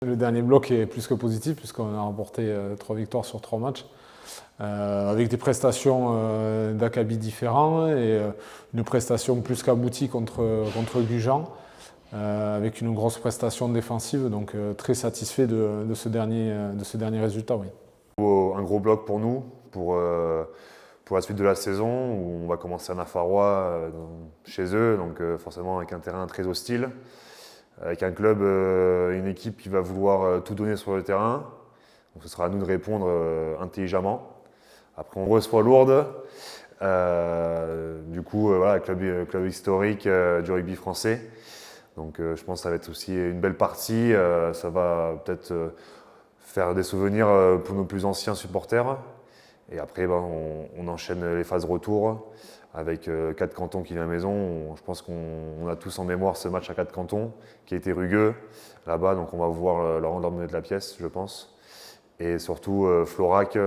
Le dernier bloc est plus que positif puisqu'on a remporté 3 victoires sur 3 matchs avec des prestations d'acabit différents et une prestation plus qu'aboutie contre Gujan avec une grosse prestation défensive, donc très satisfait de ce dernier résultat. Oui. Un gros bloc pour nous, pour la suite de la saison où on va commencer à Nafarrois chez eux, donc forcément avec un terrain très hostile. Avec un club, une équipe qui va vouloir tout donner sur le terrain. Donc ce sera à nous de répondre intelligemment. Après, on reçoit Lourdes. Du coup, voilà, club historique du rugby français. Donc je pense que ça va être aussi une belle partie. Ça va peut-être faire des souvenirs pour nos plus anciens supporters. Et après, on enchaîne les phases retour avec 4 cantons qui viennent à la maison. Je pense qu'on a tous en mémoire ce match à 4 cantons qui a été rugueux là-bas. Donc on va pouvoir leur rendre de la pièce, je pense. Et surtout Florac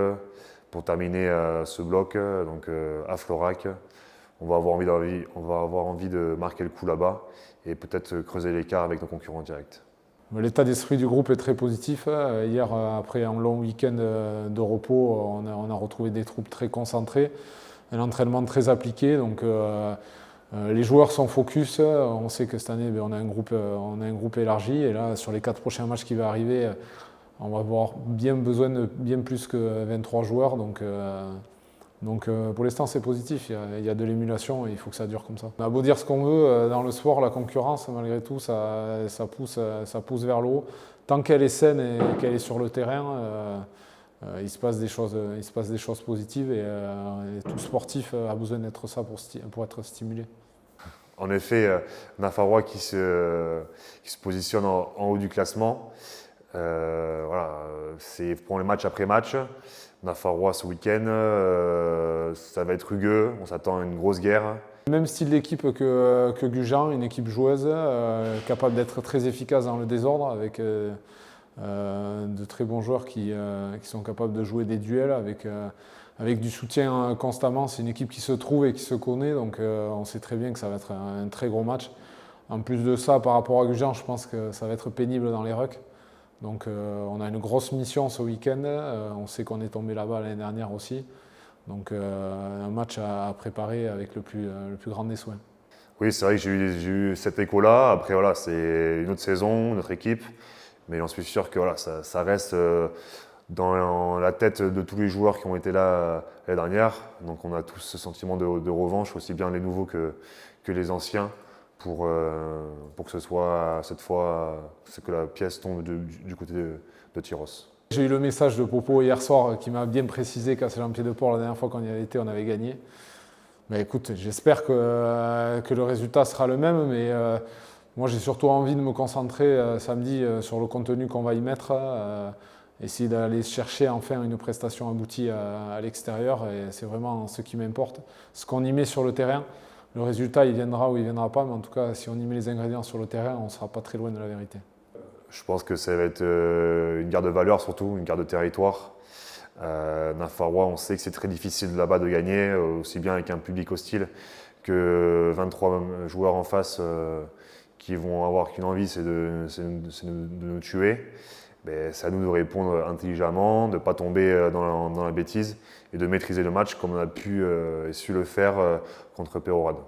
pour terminer ce bloc. Donc à Florac, on va avoir envie de marquer le coup là-bas et peut-être creuser l'écart avec nos concurrents directs. L'état d'esprit du groupe est très positif. Hier, après un long week-end de repos, on a retrouvé des troupes très concentrées, un entraînement très appliqué. Donc, les joueurs sont focus. On sait que cette année, on a un groupe élargi. Et là, sur les 4 prochains matchs qui vont arriver, on va avoir bien besoin de bien plus que 23 joueurs. Donc pour l'instant, c'est positif. Il y a de l'émulation et il faut que ça dure comme ça. On a beau dire ce qu'on veut, dans le sport, la concurrence, malgré tout, ça pousse vers le haut. Tant qu'elle est saine et qu'elle est sur le terrain, il se passe des choses positives et tout sportif a besoin d'être ça pour être stimulé. En effet, Nafarrois qui se positionne en haut du classement. Voilà, c'est pour les matchs après match. Nafarrois ce week-end, ça va être rugueux, on s'attend à une grosse guerre. Même style d'équipe que Gujan, une équipe joueuse, capable d'être très efficace dans le désordre, avec de très bons joueurs qui sont capables de jouer des duels avec du soutien constamment. C'est une équipe qui se trouve et qui se connaît, donc on sait très bien que ça va être un très gros match. En plus de ça, par rapport à Gujan, je pense que ça va être pénible dans les rucks. Donc on a une grosse mission ce week-end, on sait qu'on est tombé là-bas l'année dernière aussi. Donc un match à préparer avec le plus grand des soins. Oui, c'est vrai que j'ai eu cet écho-là. Après, voilà, c'est une autre saison, notre équipe. Mais j'en suis sûr que voilà, ça reste dans la tête de tous les joueurs qui ont été là l'année dernière. Donc on a tous ce sentiment de revanche, aussi bien les nouveaux que les anciens, pour que ce soit cette fois que la pièce tombe du côté de Tyros. J'ai eu le message de Popo hier soir qui m'a bien précisé qu'à Saint-Jean-Pied-de-Port, la dernière fois qu'on y avait été, on avait gagné. Mais écoute, j'espère que le résultat sera le même, mais moi j'ai surtout envie de me concentrer samedi sur le contenu qu'on va y mettre, essayer d'aller chercher enfin une prestation aboutie à l'extérieur, et c'est vraiment ce qui m'importe. Ce qu'on y met sur le terrain, le résultat il viendra ou il ne viendra pas, mais en tout cas si on y met les ingrédients sur le terrain, on ne sera pas très loin de la vérité. Je pense que ça va être une guerre de valeurs surtout, une guerre de territoire. Nafarrois, on sait que c'est très difficile là-bas de gagner, aussi bien avec un public hostile que 23 joueurs en face qui vont avoir qu'une envie, c'est de nous tuer. C'est à nous de répondre intelligemment, de ne pas tomber dans la bêtise et de maîtriser le match comme on a pu et su le faire contre Peyrehorade.